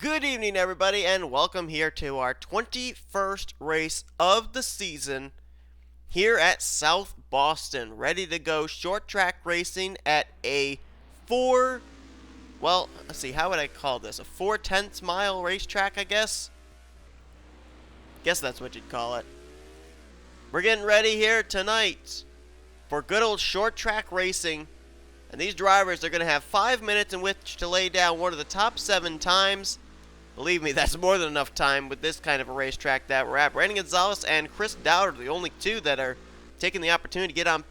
Good evening, everybody, and welcome here to our 21st race of the season here at South Boston. Ready to go short track racing at a let's see, how would I call this? A 4/10 mile racetrack, I guess? Guess that's what you'd call it. We're getting ready here tonight for good old short track racing. And these drivers are going to have 5 minutes in which to lay down one of the top 7 times. Believe me, that's more than enough time with this kind of a racetrack that we're at. Brandon Gonzalez and Chris Dowd are the only two that are taking the opportunity to get on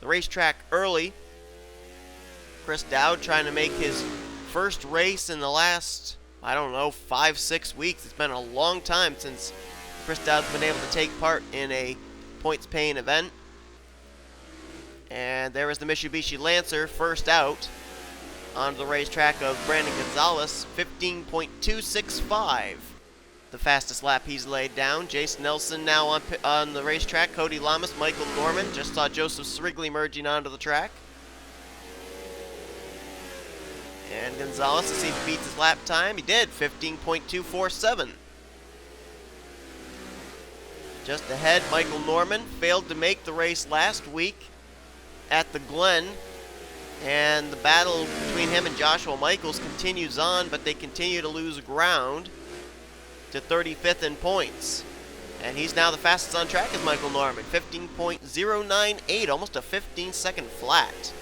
the racetrack early. Chris Dowd trying to make his first race in the last, 5-6 weeks. It's been a long time since Chris Dowd's been able to take part in a points-paying event. And there is the Mitsubishi Lancer first out onto the racetrack of Brandon Gonzalez, 15.265. The fastest lap he's laid down. Jace Nelson now on the racetrack. Cody Lamas, Michael Norman. Just saw Joseph Srigley merging onto the track. And Gonzalez, to see if he beats his lap time. He did, 15.247. Just ahead, Michael Norman failed to make the race last week at the Glen. And the battle between him and Joshua Michaels continues on, but they continue to lose ground to 35th in points. And he's now the fastest on track as Michael Norman, 15.098, almost a 15-second flat.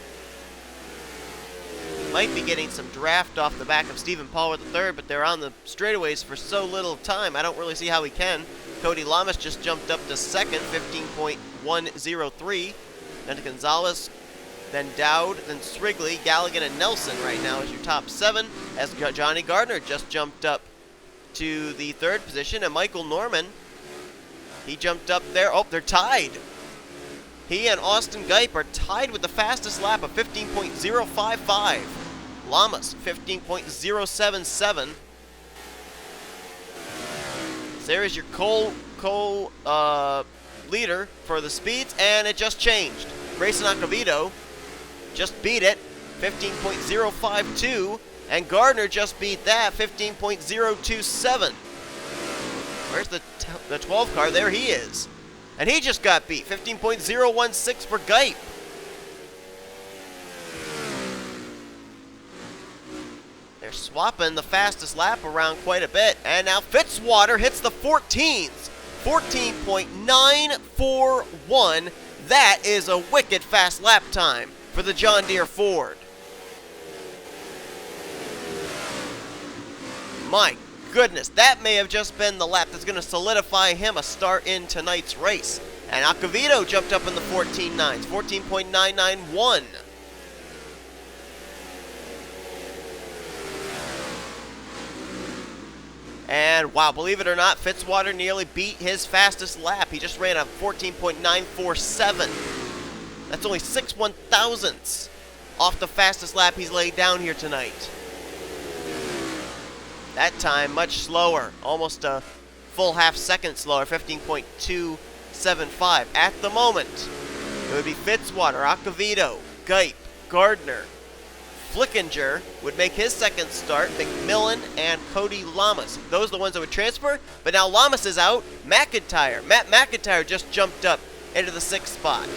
He might be getting some draft off the back of Stephen Pollard III, but they're on the straightaways for so little time, I don't really see how he can. Cody Lamas just jumped up to second, 15.103. Then Gonzalez, then Dowd, then Srigley, Galligan, and Nelson right now is your top 7, as Johnny Gardner just jumped up to the 3rd position, and Michael Norman, he jumped up there. Oh, they're tied. He and Austin Geip are tied with the fastest lap of 15.055. Lamas, 15.077. So there is your leader for the speeds, and it just changed. Grayson Acavito just beat it, 15.052, and Gardner just beat that, 15.027. Where's the 12 car? There he is. And he just got beat, 15.016 for Geip. They're swapping the fastest lap around quite a bit, and now Fitzwater hits the 14s, 14.941. That is a wicked fast lap time for the John Deere Ford. My goodness, that may have just been the lap that's going to solidify him a start in tonight's race. And Acavito jumped up in the 14.9s, 14.991. And wow, believe it or not, Fitzwater nearly beat his fastest lap. He just ran a 14.947. That's only 6 1,000ths off the fastest lap he's laid down here tonight. That time much slower, almost a full half-second slower, 15.275. At the moment, it would be Fitzwater, Acavito, Geip, Gardner, Flickinger would make his second start, McMillan, and Cody Lamas. Those are the ones that would transfer, but now Lamas is out. Matt McIntyre just jumped up into the 6th spot.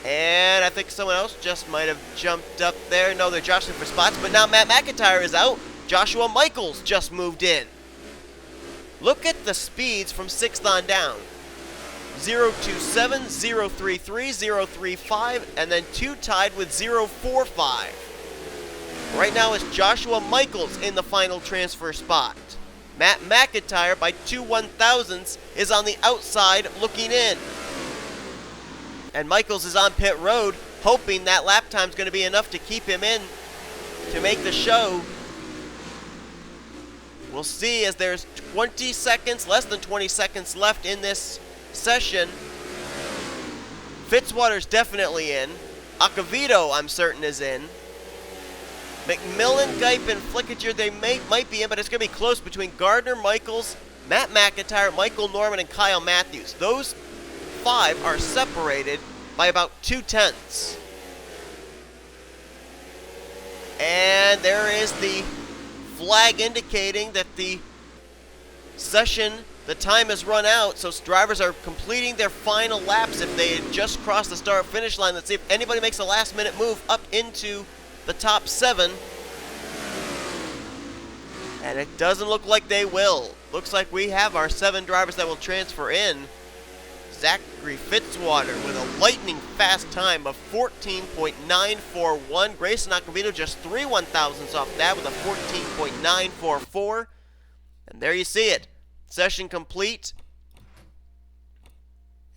And I think someone else just might have jumped up there. No, they're jostling for spots, but now Matt McIntyre is out. Joshua Michaels just moved in. Look at the speeds from 6th on down. 027, 033, 035, and then 2 tied with 045. Right now it's Joshua Michaels in the final transfer spot. Matt McIntyre, by 2 1,000ths, is on the outside looking in. And Michaels is on pit road, hoping that lap time's going to be enough to keep him in to make the show. We'll see, as there's 20 seconds, less than 20 seconds left in this session. Fitzwater's definitely in. Acavito, I'm certain, is in. McMillan, Geip, and Flickinger, they might be in, but it's going to be close between Gardner, Michaels, Matt McIntyre, Michael Norman, and Kyle Matthews. Those 5 are separated by about 2/10. And there is the flag indicating that the time has run out, so drivers are completing their final laps if they had just crossed the start-finish line. Let's see if anybody makes a last-minute move up into the top 7. And it doesn't look like they will. Looks like we have our 7 drivers that will transfer in. Zachary Fitzwater with a lightning-fast time of 14.941. Grayson Acavito just 3 1/1000ths off that with a 14.944. And there you see it. Session complete.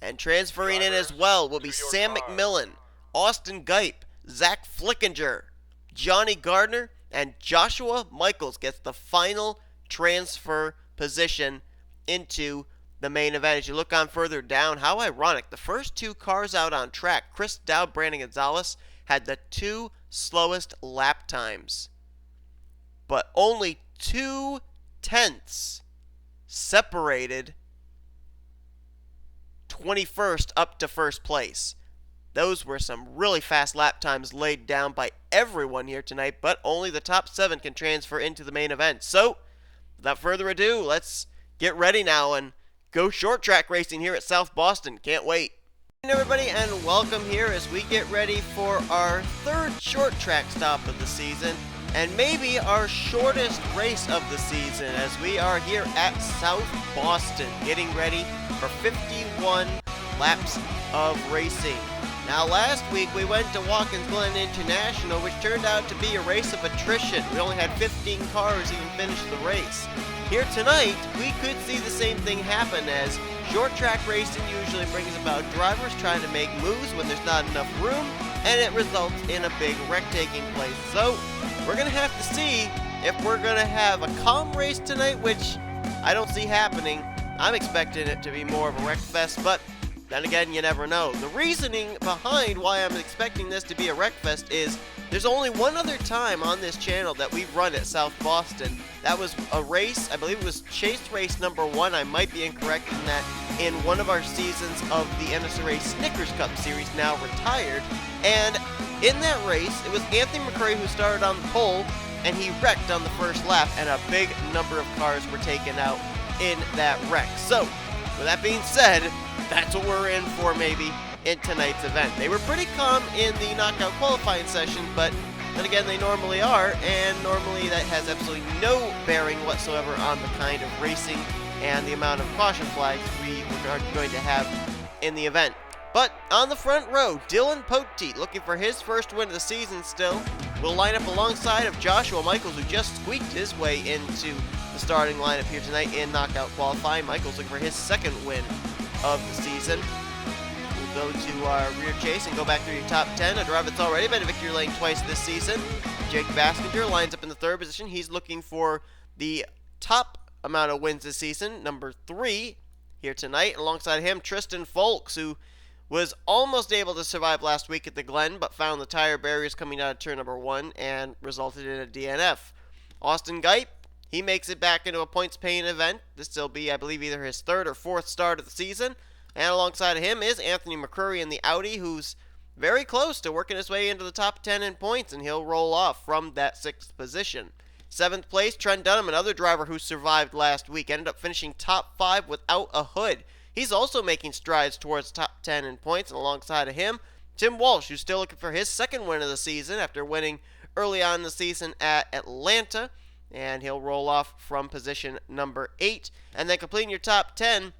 And transferring in as well will be Sam McMillan, Austin Gipe, Zach Flickinger, Johnny Gardner, and Joshua Michaels gets the final transfer position into the main event. As you look on further down, how ironic. The first 2 cars out on track, Chris Dowd, Brandon Gonzalez, had the 2 slowest lap times. But only 2 tenths separated 21st up to first place. Those were some really fast lap times laid down by everyone here tonight, but only the top 7 can transfer into the main event. So, without further ado, let's get ready now and go short track racing here at South Boston. Can't wait. Hey everybody, and welcome here as we get ready for our 3rd short track stop of the season, and maybe our shortest race of the season, as we are here at South Boston getting ready for 51 laps of racing. Now last week we went to Watkins Glen International, which turned out to be a race of attrition. We only had 15 cars even finish the race. Here tonight, we could see the same thing happen, as short track racing usually brings about drivers trying to make moves when there's not enough room, and it results in a big wreck taking place. So we're going to have to see if we're going to have a calm race tonight, which I don't see happening. I'm expecting it to be more of a wreck fest, but then again, you never know. The reasoning behind why I'm expecting this to be a wreck fest is there's only one other time on this channel that we've run at South Boston. That was a race, I believe it was chase race number 1. I might be incorrect in that, in one of our seasons of the NNSCRA Snickers Cup Series, now retired. And in that race, it was Anthony McCurry who started on the pole, and he wrecked on the first lap, and a big number of cars were taken out in that wreck. So, with that being said, that's what we're in for maybe in tonight's event. They were pretty calm in the knockout qualifying session, but then again, they normally are, and normally that has absolutely no bearing whatsoever on the kind of racing and the amount of caution flags we are going to have in the event. But on the front row, Dylan Poteet, looking for his first win of the season still, will line up alongside of Joshua Michaels, who just squeaked his way into the starting lineup here tonight in knockout qualifying. Michaels looking for his 2nd win of the season. We'll go to our rear chase and go back through your top 10. A driver that's already been to victory lane twice this season. Jake Baskinger lines up in the 3rd position. He's looking for the top amount of wins this season, number 3 here tonight. Alongside him, Tristan Folks, who was almost able to survive last week at the Glen, but found the tire barriers coming out of turn number 1 and resulted in a DNF. Austin Gipe, he makes it back into a points-paying event. This will be, I believe, either his 3rd or 4th start of the season. And alongside of him is Anthony McCurry in the Audi, who's very close to working his way into the top 10 in points, and he'll roll off from that 6th position. 7th place, Trent Dunham, another driver who survived last week, ended up finishing top 5 without a hood. He's also making strides towards top 10 in points, and alongside of him, Tim Walsh, who's still looking for his 2nd win of the season after winning early on in the season at Atlanta, and he'll roll off from position number 8. And then completing your top 10,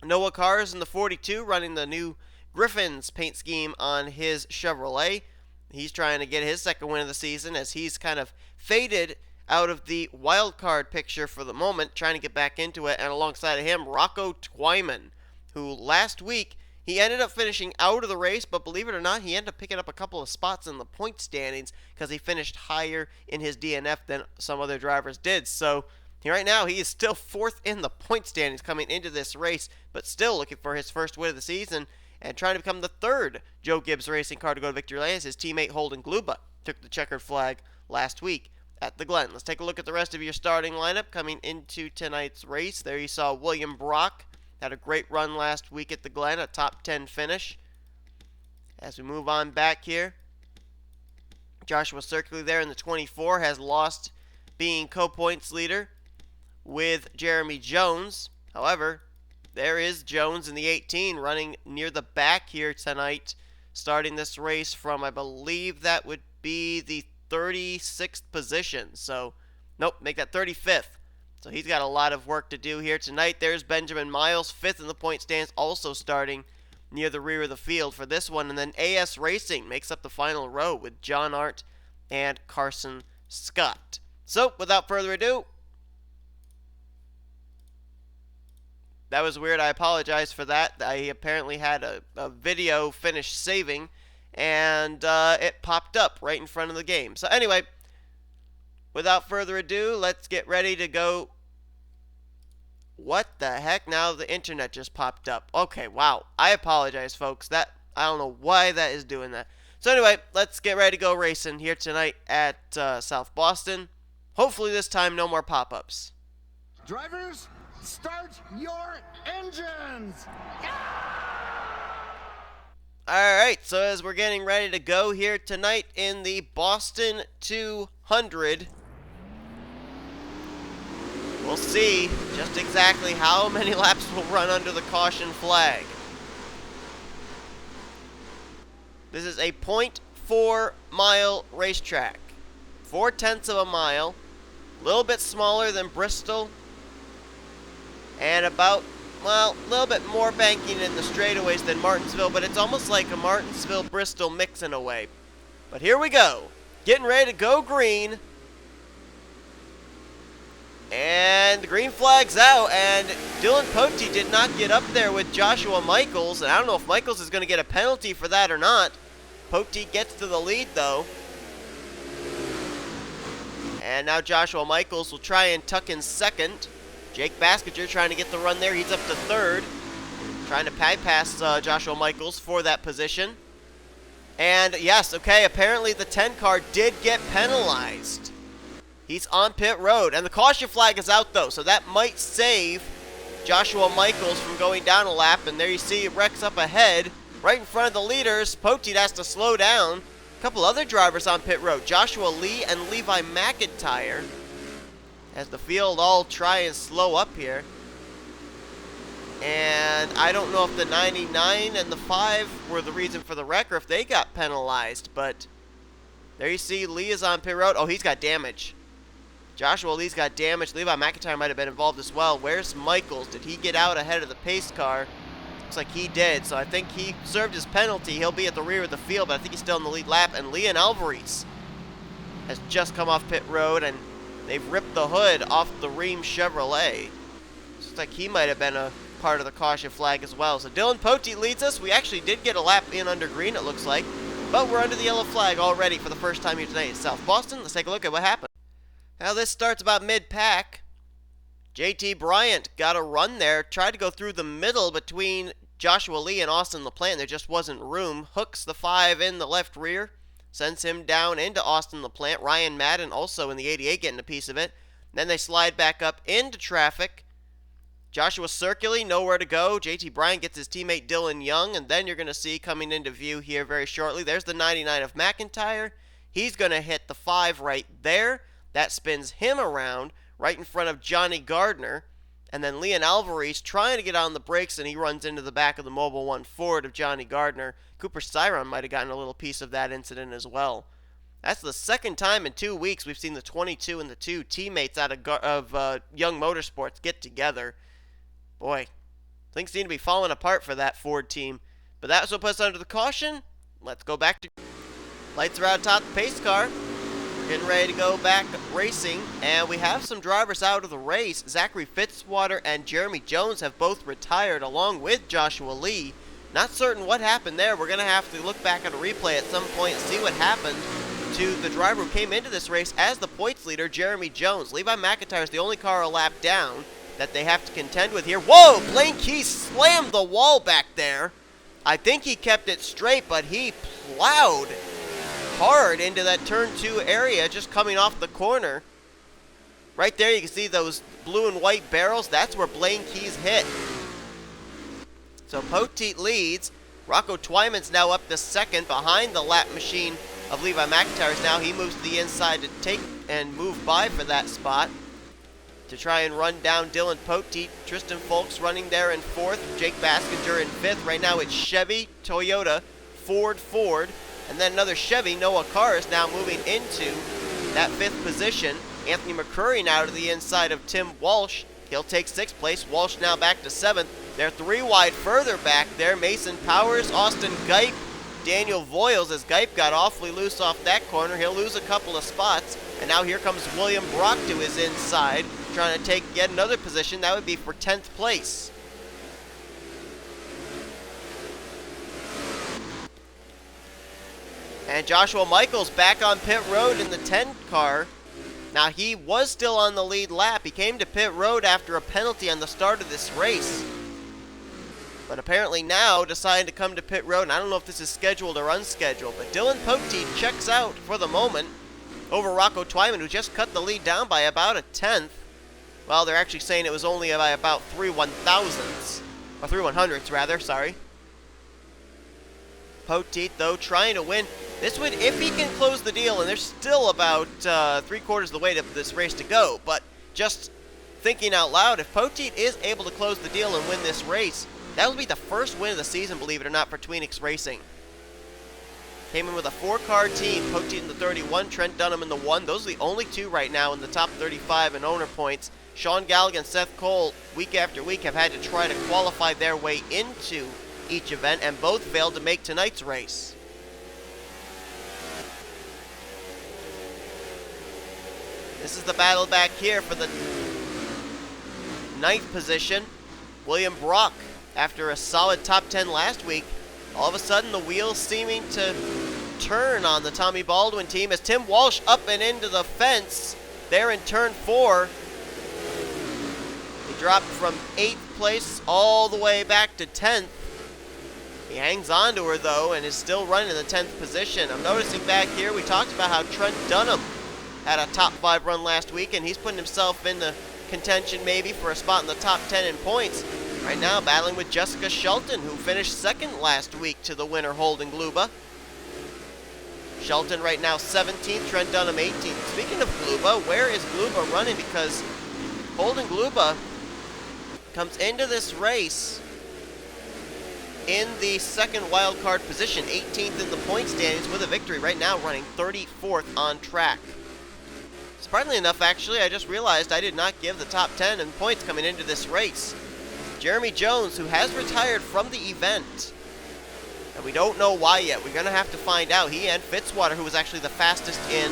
Noah Cars in the 42, running the new Griffins paint scheme on his Chevrolet. He's trying to get his 2nd win of the season, as he's kind of faded out of the wild card picture for the moment, trying to get back into it. And alongside of him, Rocco Twyman, who last week he ended up finishing out of the race, but believe it or not, he ended up picking up a couple of spots in the point standings because he finished higher in his DNF than some other drivers did. So right now, he is still 4th in the point standings coming into this race, but still looking for his 1st win of the season and trying to become the 3rd Joe Gibbs Racing car to go to victory lane, as his teammate Holden Gluba took the checkered flag last week at the Glen. Let's take a look at the rest of your starting lineup coming into tonight's race. There you saw William Brock. Had a great run last week at the Glen, a top 10 finish. As we move on back here, Joshua Cirkley there in the 24 has lost being co-points leader with Jeremy Jones. However, there is Jones in the 18 running near the back here tonight, starting this race from, I believe that would be the 36th position. So, nope, make that 35th. So he's got a lot of work to do here tonight. There's Benjamin Miles, 5th in the point stands, also starting near the rear of the field for this one. And then AS Racing makes up the final row with John Art and Carson Scott. So, without further ado, that was weird. I apologize for that. I apparently had a video finished saving, and it popped up right in front of the game. So anyway, without further ado, let's get ready to go. What the heck? Now the internet just popped up. Okay, wow. I apologize, folks. I don't know why that is doing that. So anyway, let's get ready to go racing here tonight at South Boston. Hopefully this time no more pop-ups. Drivers, start your engines! Alright, so as we're getting ready to go here tonight in the Boston 200, we'll see just exactly how many laps will run under the caution flag. This is a 0.4 mile racetrack. 0.4 of a mile. A little bit smaller than Bristol. And about, well, a little bit more banking in the straightaways than Martinsville, but it's almost like a Martinsville-Bristol mix in a way. But here we go. Getting ready to go green. And the green flag's out, and Dylan Pote did not get up there with Joshua Michaels, and I don't know if Michaels is going to get a penalty for that or not. Pote gets to the lead, though. And now Joshua Michaels will try and tuck in second. Jake Baskinger trying to get the run there. He's up to third. Trying to bypass Joshua Michaels for that position. And yes, okay, apparently the 10 car did get penalized. He's on pit road. And the caution flag is out, though, so that might save Joshua Michaels from going down a lap. And there you see Rex up ahead, right in front of the leaders. Pote has to slow down. A couple other drivers on pit road, Joshua Lee and Levi McIntyre, as the field all try and slow up here. And I don't know if the 99 and the 5 were the reason for the wreck or if they got penalized, but there you see Lee is on pit road. Oh, he's got damage. Joshua Lee's got damage. Levi McIntyre might have been involved as well. Where's Michaels? Did he get out ahead of the pace car? Looks like he did, so I think he served his penalty. He'll be at the rear of the field, but I think he's still in the lead lap. And Leon Alvarez has just come off pit road, and they've ripped the hood off the Ream Chevrolet. Looks like he might have been a part of the caution flag as well. So Dylan Pote leads us. We actually did get a lap in under green, it looks like, but we're under the yellow flag already for the first time here tonight in South Boston. Let's take a look at what happened. Now this starts about mid-pack. JT Bryant got a run there, tried to go through the middle between Joshua Lee and Austin LaPlante. There just wasn't room. Hooks the 5 in the left rear, sends him down into Austin LaPlante. Ryan Madden also in the 88 getting a piece of it. Then they slide back up into traffic. Joshua Circuli, nowhere to go. JT Bryant gets his teammate Dylan Young, and then you're going to see coming into view here very shortly, there's the 99 of McIntyre. He's going to hit the 5 right there. That spins him around right in front of Johnny Gardner. And then Leon Alvarez trying to get on the brakes, and he runs into the back of the Mobil 1 Ford of Johnny Gardner. Cooper Styron might have gotten a little piece of that incident as well. That's the second time in 2 weeks we've seen the 22 and the 2 teammates out of Young Motorsports get together. Boy, things seem to be falling apart for that Ford team. But that's what puts us under the caution. Let's go back to... Lights are out top the pace car. Getting ready to go back racing, and we have some drivers out of the race. Zachary Fitzwater and Jeremy Jones have both retired along with Joshua Lee. Not certain what happened there. We're going to have to look back at a replay at some point and see what happened to the driver who came into this race as the points leader, Jeremy Jones. Levi McIntyre is the only car a lap down that they have to contend with here. Whoa! Blaine Key slammed the wall back there. I think he kept it straight, but he plowed hard into that turn 2 area just coming off the corner. Right there you can see those blue and white barrels. That's where Blaine Keys hit. So Poteet leads. Rocco Twyman's now up to second behind the lap machine of Levi McIntyre's now. He moves to the inside to take and move by for that spot to try and run down Dylan Poteet. Tristan Folks running there in 4th. Jake Baskinger in 5th. Right now it's Chevy, Toyota, Ford, and then another Chevy. Noah Carr is now moving into that 5th position. Anthony McCurry now to the inside of Tim Walsh. He'll take 6th place. Walsh now back to 7th. They're 3 wide further back there. Mason Powers, Austin Gipe, Daniel Voiles, as Gipe got awfully loose off that corner. He'll lose a couple of spots. And now here comes William Brock to his inside, trying to take yet another position. That would be for 10th place. And Joshua Michaels back on pit road in the 10 car. Now, he was still on the lead lap. He came to pit road after a penalty on the start of this race. But apparently now decided to come to pit road. And I don't know if this is scheduled or unscheduled. But Dylan Poteet checks out for the moment over Rocco Twyman, who just cut the lead down by about a 10th. Well, they're actually saying it was only by about 3 1/1000ths. Or 3 100ths, rather, sorry. Poteet, though, trying to win. This would, if he can close the deal, and there's still about 3/4 of the way to this race to go, but just thinking out loud, if Poteet is able to close the deal and win this race, that will be the first win of the season, believe it or not, for Tweenix Racing. Came in with a 4-car team, Poteet in the 31, Trent Dunham in the 1. Those are the only 2 right now in the top 35 in owner points. Sean Gallagher and Seth Cole, week after week, have had to try to qualify their way into each event, and both failed to make tonight's race. This is the battle back here for the 9th position. William Brock, after a solid top 10 last week, all of a sudden the wheels seeming to turn on the Tommy Baldwin team as Tim Walsh up and into the fence there in turn 4. He dropped from 8th place all the way back to 10th. He hangs on to her, though, and is still running in the 10th position. I'm noticing back here, we talked about how Trent Dunham had a top 5 run last week, and he's putting himself into contention maybe for a spot in the top 10 in points. Right now, battling with Jessica Shelton, who finished 2nd last week to the winner, Holden Gluba. Shelton right now 17th, Trent Dunham 18th. Speaking of Gluba, where is Gluba running? Because Holden Gluba comes into this race in the 2nd wildcard position, 18th in the point standings with a victory. Right now running 34th on track. Surprisingly enough, actually, I just realized I did not give the top 10 in points coming into this race. Jeremy Jones, who has retired from the event, and we don't know why yet. We're going to have to find out. He and Fitzwater, who was actually the fastest in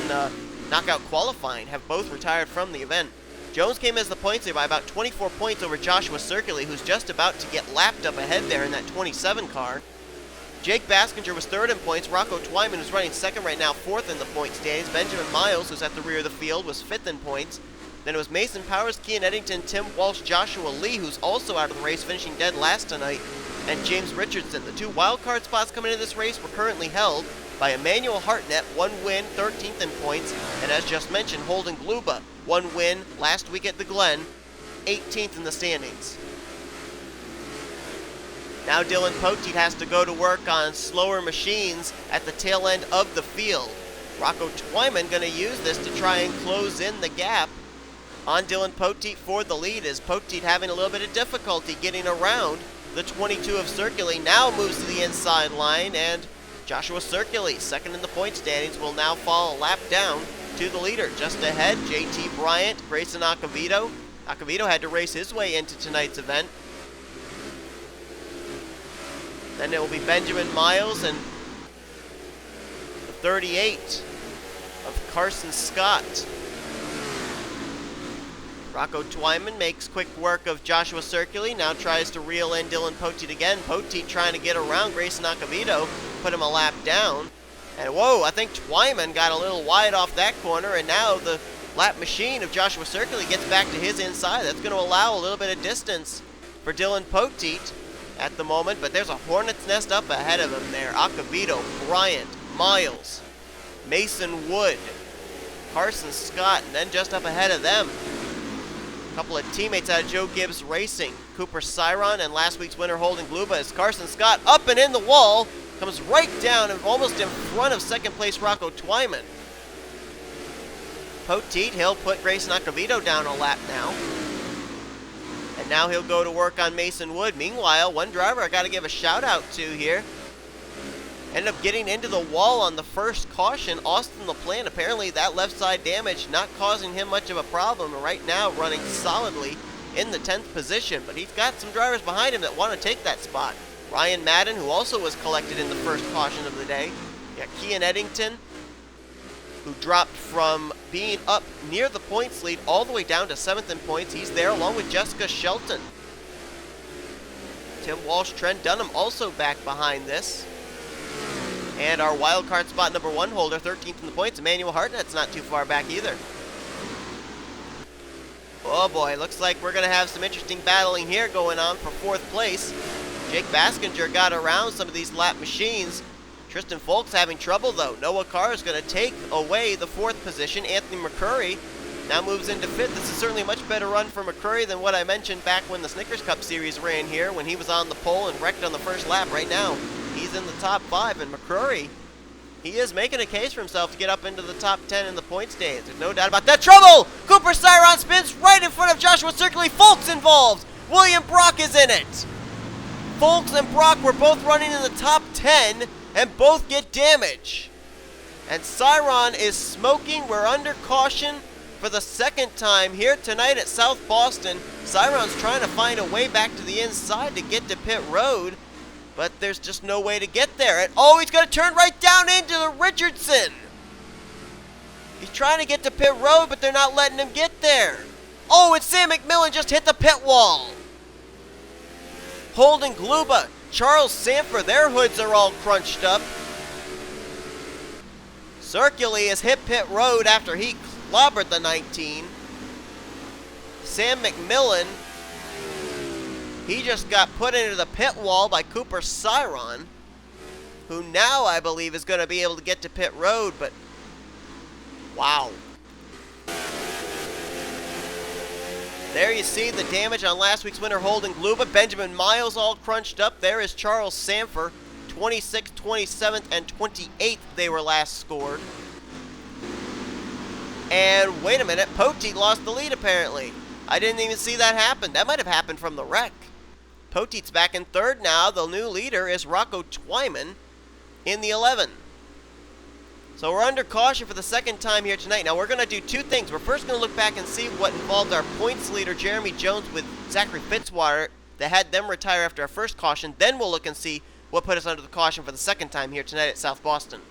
knockout qualifying, have both retired from the event. Jones came as the points leader by about 24 points over Joshua Circuli, who's just about to get lapped up ahead there in that 27 car. Jake Baskinger was 3rd in points. Rocco Twyman, who's running 2nd right now, 4th in the point standings. Benjamin Miles, who's at the rear of the field, was 5th in points. Then it was Mason Powers, Kean Eddington, Tim Walsh, Joshua Lee, who's also out of the race, finishing dead last tonight, and James Richardson. The 2 wildcard spots coming into this race were currently held by Emmanuel Hartnett, 1 win, 13th in points, and as just mentioned, Holden Gluba, 1 win last week at the Glen, 18th in the standings. Now Dylan Poteet has to go to work on slower machines at the tail end of the field. Rocco Twyman going to use this to try and close in the gap on Dylan Poteet for the lead, as Poteet having a little bit of difficulty getting around the 22 of Circuli. Now moves to the inside line, and Joshua Circuli, 2nd in the point standings, will now fall a lap down to the leader. Just ahead, JT Bryant, Grayson Acavito. Acavito had to race his way into tonight's event. Then it will be Benjamin Miles and the 38 of Carson Scott. Rocco Twyman makes quick work of Joshua Circuli, now tries to reel in Dylan Poteet again. Poteet trying to get around Grayson Acavito, put him a lap down. And whoa, I think Twyman got a little wide off that corner, and now the lap machine of Joshua Circuli gets back to his inside. That's going to allow a little bit of distance for Dylan Poteet at the moment, but there's a hornet's nest up ahead of him there. Acavito, Bryant, Miles, Mason Wood, Carson Scott, and then just up ahead of them, a couple of teammates out of Joe Gibbs Racing, Cooper Cyron and last week's winner Holden Gluba, as Carson Scott up and in the wall, Comes right down and almost in front of second place Rocco Twyman. Poteet, he'll put Grayson Acavito down a lap now. And now he'll go to work on Mason Wood. Meanwhile, one driver I got to give a shout out to here. Ended up getting into the wall on the first caution. Austin LaPlante, apparently that left side damage not causing him much of a problem. And right now running solidly in the 10th position. But he's got some drivers behind him that want to take that spot. Ryan Madden, who also was collected in the first caution of the day. You got Kian Eddington, who dropped from being up near the points lead all the way down to 7th in points. He's there along with Jessica Shelton. Tim Walsh, Trent Dunham also back behind this. And our wildcard spot number 1 holder, 13th in the points, Emmanuel Hartnett's not too far back either. Oh boy, looks like we're going to have some interesting battling here going on for 4th place. Jake Baskinger got around some of these lap machines. Tristan Folks having trouble though. Noah Carr is going to take away the 4th position. Anthony McCurry now moves into 5th. This is certainly a much better run for McCurry than what I mentioned back when the Snickers Cup Series ran here, when he was on the pole and wrecked on the first lap. Right now, he's in the top 5, and McCurry, he is making a case for himself to get up into the top 10 in the point stage. There's no doubt about that. Trouble! Cooper Cyron spins right in front of Joshua Circley. Folks involved. William Brock is in it. Folks and Brock were both running in the top 10 and both get damage. And Cyron is smoking. We're under caution for the 2nd time here tonight at South Boston. Cyron's trying to find a way back to the inside to get to pit road, but there's just no way to get there. And oh, he's going to turn right down into the Richardson. He's trying to get to pit road, but they're not letting him get there. Oh, and Sam McMillan just hit the pit wall. Holden Gluba, Charles Sanford, their hoods are all crunched up. Circuli has hit pit road after he clobbered the 19. Sam McMillan, he just got put into the pit wall by Cooper Cyron, who now I believe is going to be able to get to pit road, but wow. There you see the damage on last week's winner, Holden Gluba. Benjamin Miles all crunched up. There is Charles Sanford, 26th, 27th, and 28th they were last scored. And wait a minute, Poteet lost the lead apparently. I didn't even see that happen. That might have happened from the wreck. Poteet's back in 3rd now. The new leader is Rocco Twyman in the 11. So we're under caution for the 2nd time here tonight. Now we're going to do 2 things. We're first going to look back and see what involved our points leader, Jeremy Jones, with Zachary Fitzwater, that had them retire after our first caution. Then we'll look and see what put us under the caution for the 2nd time here tonight at South Boston.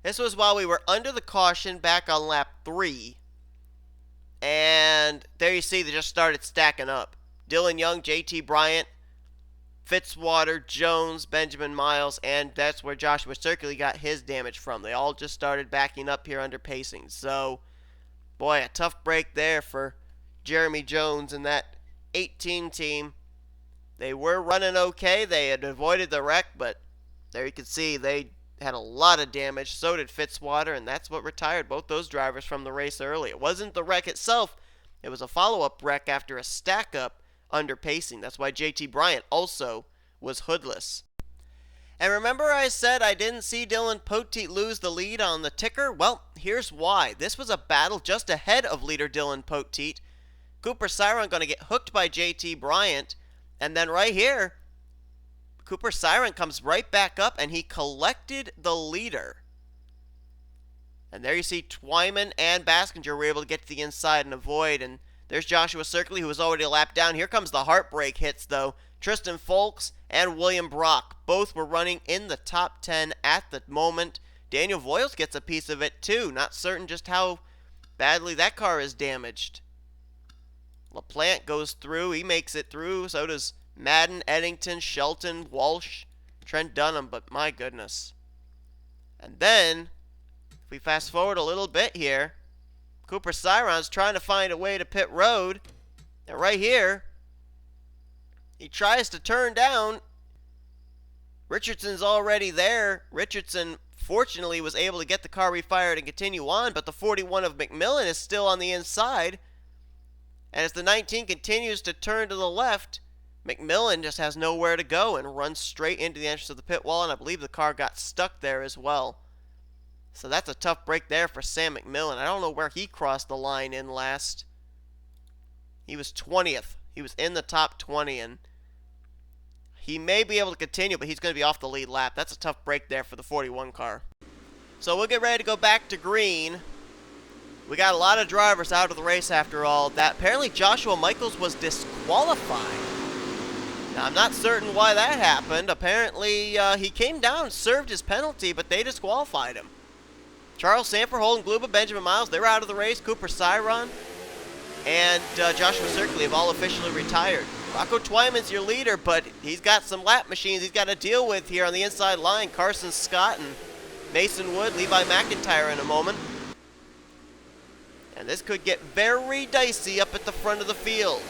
This was while we were under the caution back on lap 3. And there you see they just started stacking up. Dylan Young, JT Bryant, Fitzwater, Jones, Benjamin Miles, and that's where Joshua Circuli got his damage from. They all just started backing up here under pacing. So, boy, a tough break there for Jeremy Jones and that 18 team. They were running okay. They had avoided the wreck, but there you can see they had a lot of damage. So did Fitzwater, and that's what retired both those drivers from the race early. It wasn't the wreck itself. It was a follow-up wreck after a stack-up under pacing. That's why JT Bryant also was hoodless. And remember I said I didn't see Dylan Poteet lose the lead on the ticker? Well, here's why. This was a battle just ahead of leader Dylan Poteet. Cooper Cyron going to get hooked by JT Bryant. And then right here, Cooper Cyron comes right back up and he collected the leader. And there you see Twyman and Baskinger were able to get to the inside and avoid. And there's Joshua Circley, who was already a lap down. Here comes the heartbreak hits, though. Tristan Folks and William Brock both were running in the top 10 at the moment. Daniel Voiles gets a piece of it, too. Not certain just how badly that car is damaged. LaPlante goes through. He makes it through. So does Madden, Eddington, Shelton, Walsh, Trent Dunham. But my goodness. And then, if we fast forward a little bit here, Cooper Cyron's trying to find a way to pit road. And right here, he tries to turn down. Richardson's already there. Richardson, fortunately, was able to get the car refired and continue on, but the 41 of McMillan is still on the inside. And as the 19 continues to turn to the left, McMillan just has nowhere to go and runs straight into the entrance of the pit wall, and I believe the car got stuck there as well. So that's a tough break there for Sam McMillan. I don't know where he crossed the line in last. He was 20th. He was in the top 20, and he may be able to continue, but he's going to be off the lead lap. That's a tough break there for the 41 car. So we'll get ready to go back to green. We got a lot of drivers out of the race after all that. Apparently Joshua Michaels was disqualified. Now, I'm not certain why that happened. Apparently he came down, served his penalty, but they disqualified him. Charles Sanford, Holden Gluba, Benjamin Miles, they were out of the race. Cooper Cyron and Joshua Cirkley have all officially retired. Rocco Twyman's your leader, but he's got some lap machines he's got to deal with here on the inside line. Carson Scott and Mason Wood, Levi McIntyre in a moment. And this could get very dicey up at the front of the field.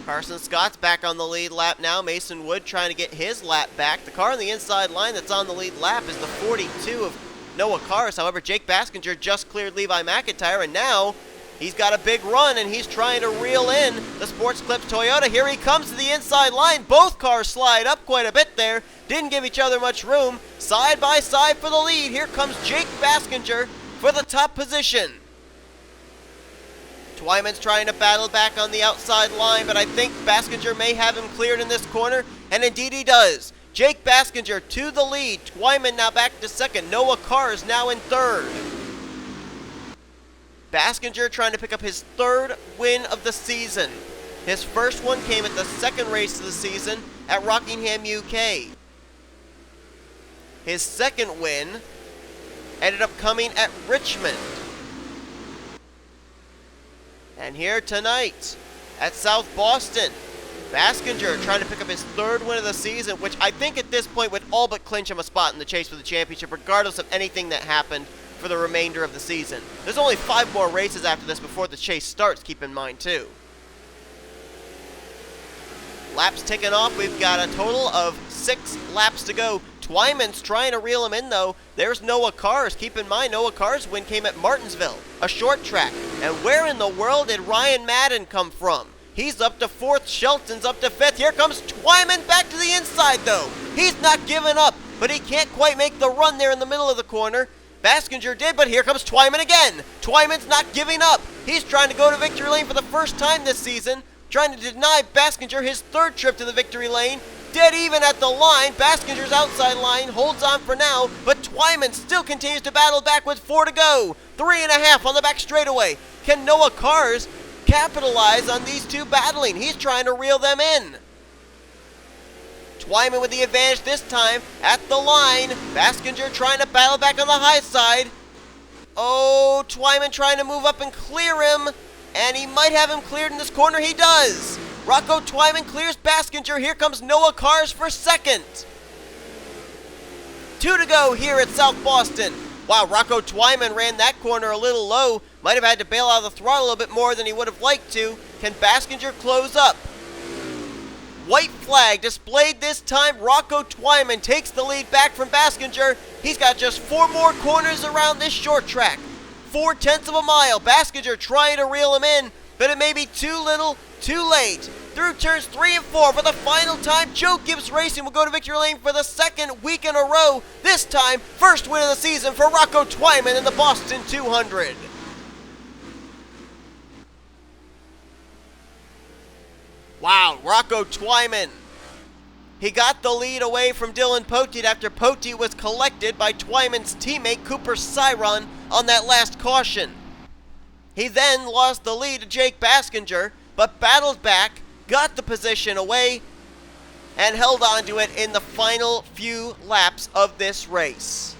Carson Scott's back on the lead lap now. Mason Wood trying to get his lap back. The car on the inside line that's on the lead lap is the 42 of Noah Kars. However, Jake Baskinger just cleared Levi McIntyre, and now he's got a big run, and he's trying to reel in the Sports Clips Toyota. Here he comes to the inside line. Both cars slide up quite a bit there. Didn't give each other much room. Side by side for the lead. Here comes Jake Baskinger for the top position. Twyman's trying to battle back on the outside line, but I think Baskinger may have him cleared in this corner, and indeed he does. Jake Baskinger to the lead. Twyman now back to second. Noah Kars now in third. Baskinger trying to pick up his third win of the season. His first one came at the second race of the season at Rockingham, UK. His second win ended up coming at Richmond. And here tonight at South Boston, Baskinger trying to pick up his third win of the season, which I think at this point would all but clinch him a spot in the chase for the championship, regardless of anything that happened for the remainder of the season. There's only 5 more races after this before the chase starts, keep in mind too. Laps ticking off. We've got a total of 6 laps to go. Twyman's trying to reel him in, though. There's Noah Kars. Keep in mind, Noah Kars' win came at Martinsville, a short track. And where in the world did Ryan Madden come from? He's up to 4th. Shelton's up to 5th. Here comes Twyman back to the inside, though. He's not giving up, but he can't quite make the run there in the middle of the corner. Baskinger did, but here comes Twyman again. Twyman's not giving up. He's trying to go to victory lane for the first time this season, trying to deny Baskinger his third trip to the victory lane. Dead even at the line. Baskinger's outside line holds on for now, but Twyman still continues to battle back with 4 to go. 3.5 on the back straightaway. Can Noah Kars capitalize on these two battling? He's trying to reel them in. Twyman with the advantage this time at the line. Baskinger trying to battle back on the high side. Oh, Twyman trying to move up and clear him, and he might have him cleared in this corner. He does. Rocco Twyman clears Baskinger. Here comes Noah Kars for second. 2 to go here at South Boston. Wow, Rocco Twyman ran that corner a little low. Might have had to bail out of the throttle a little bit more than he would have liked to. Can Baskinger close up? White flag displayed this time. Rocco Twyman takes the lead back from Baskinger. He's got just 4 more corners around this short track. 4/10 of a mile. Baskinger trying to reel him in, but it may be too little, too late. Through turns 3 and 4 for the final time, Joe Gibbs Racing will go to victory lane for the second week in a row. This time, first win of the season for Rocco Twyman in the Boston 200. Wow, Rocco Twyman. He got the lead away from Dylan Poteet after Poteet was collected by Twyman's teammate Cooper Cyron on that last caution. He then lost the lead to Jake Baskinger, but battled back, got the position away, and held on to it in the final few laps of this race.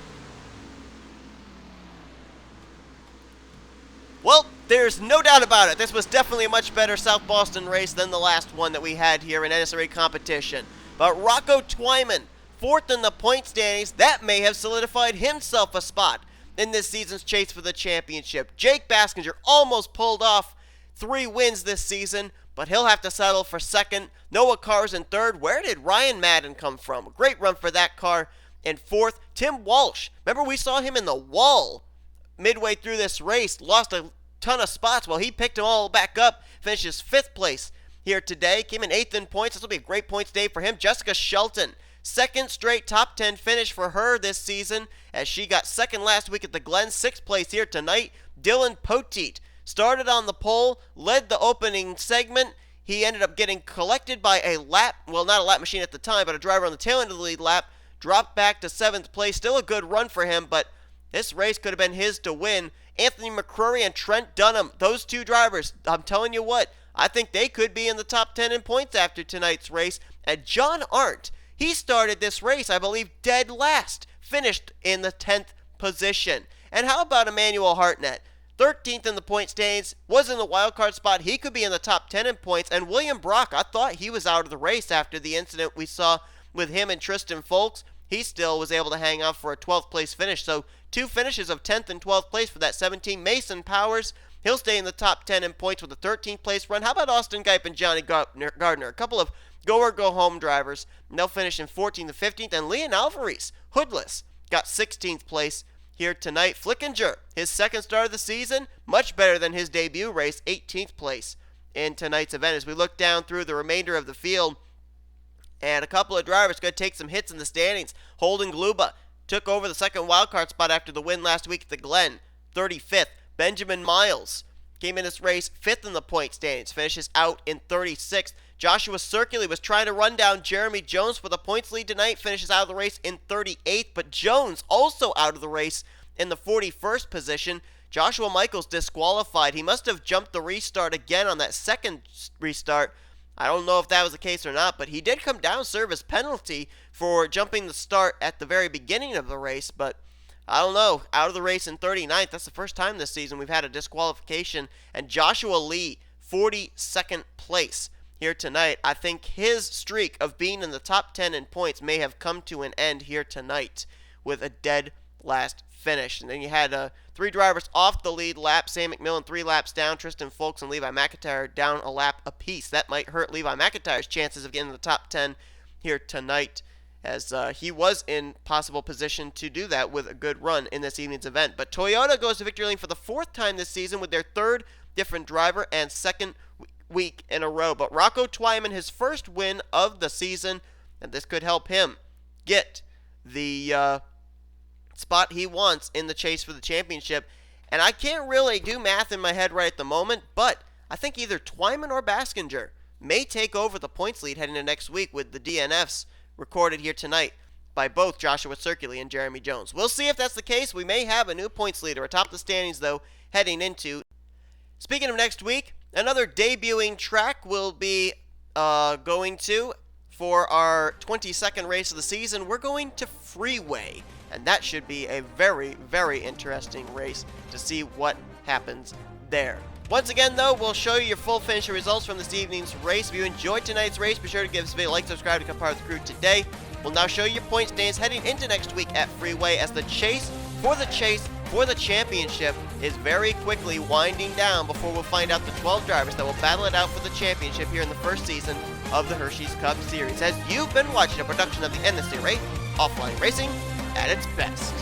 Well, there's no doubt about it. This was definitely a much better South Boston race than the last one that we had here in NSCRA competition. But Rocco Twyman, 4th in the point standings, that may have solidified himself a spot in this season's chase for the championship. Jake Baskinger almost pulled off 3 wins this season, but he'll have to settle for second. Noah Kars in third. Where did Ryan Madden come from? A great run for that car in 4th. Tim Walsh, remember we saw him in the wall midway through this race, lost a ton of spots. Well, he picked them all back up, finishes 5th place here today. Came in 8th in points. This will be a great points day for him. Jessica Shelton, 2nd straight top 10 finish for her this season, as she got 2nd last week at the Glen. 6th place here tonight. Dylan Poteet started on the pole, led the opening segment. He ended up getting collected by a lap, well, not a lap machine at the time, but a driver on the tail end of the lead lap. Dropped back to 7th place. Still a good run for him, but this race could have been his to win. Anthony McCrory and Trent Dunham, those two drivers, I'm telling you what, I think they could be in the top 10 in points after tonight's race. And John Arndt, he started this race, I believe, dead last. Finished in the 10th position. And how about Emmanuel Hartnett? 13th in the point standings, was in the wild card spot. He could be in the top 10 in points. And William Brock, I thought he was out of the race after the incident we saw with him and Tristan Folks. He still was able to hang on for a 12th place finish. So 2 finishes of 10th and 12th place for that 17. Mason Powers, he'll stay in the top 10 in points with a 13th place run. How about Austin Geip and Johnny Gardner? A couple of go or go home drivers. And they'll finish in 14th and 15th. And Leon Alvarez, hoodless, got 16th place here tonight. Flickinger, his 2nd start of the season, much better than his debut race, 18th place in tonight's event. As we look down through the remainder of the field, and a couple of drivers going to take some hits in the standings. Holden Gluba took over the 2nd wildcard spot after the win last week at the Glen, 35th. Benjamin Miles came in this race 5th in the point standings, finishes out in 36th. Joshua Circuli was trying to run down Jeremy Jones for the points lead tonight, finishes out of the race in 38th, but Jones also out of the race in the 41st position. Joshua Michaels disqualified. He must have jumped the restart again on that 2nd restart. I don't know if that was the case or not, but he did come down, serve his penalty for jumping the start at the very beginning of the race, but I don't know. Out of the race in 39th. That's the first time this season we've had a disqualification. And Joshua Lee, 42nd place here tonight. I think his streak of being in the top 10 in points may have come to an end here tonight with a dead last finish. And then you had 3 drivers off the lead lap. Sam McMillan 3 laps down. Tristan Folks and Levi McIntyre down a lap apiece. That might hurt Levi McIntyre's chances of getting in the top 10 here tonight, as he was in possible position to do that with a good run in this evening's event. But Toyota goes to victory lane for the 4th time this season with their 3rd different driver and 2nd week in a row. But Rocco Twyman, his first win of the season, and this could help him get the spot he wants in the chase for the championship. And I can't really do math in my head right at the moment, but I think either Twyman or Baskinger may take over the points lead heading into next week with the DNFs recorded here tonight by both Joshua Circuli and Jeremy Jones. We'll see if that's the case. We may have a new points leader atop the standings, though, heading into. Speaking of next week, another debuting track we'll be going to for our 22nd race of the season. We're going to Freeway, and that should be a very, very interesting race to see what happens there. Once again, though, we'll show you your full finisher results from this evening's race. If you enjoyed tonight's race, be sure to give this video a like, subscribe to become part of the crew today. We'll now show you your point standings heading into next week at Freeway, as the chase for the championship is very quickly winding down before we'll find out the 12 drivers that will battle it out for the championship here in the first season of the Hersheys Cup Series. As you've been watching a production of the NNSCRA Offline Racing at its best.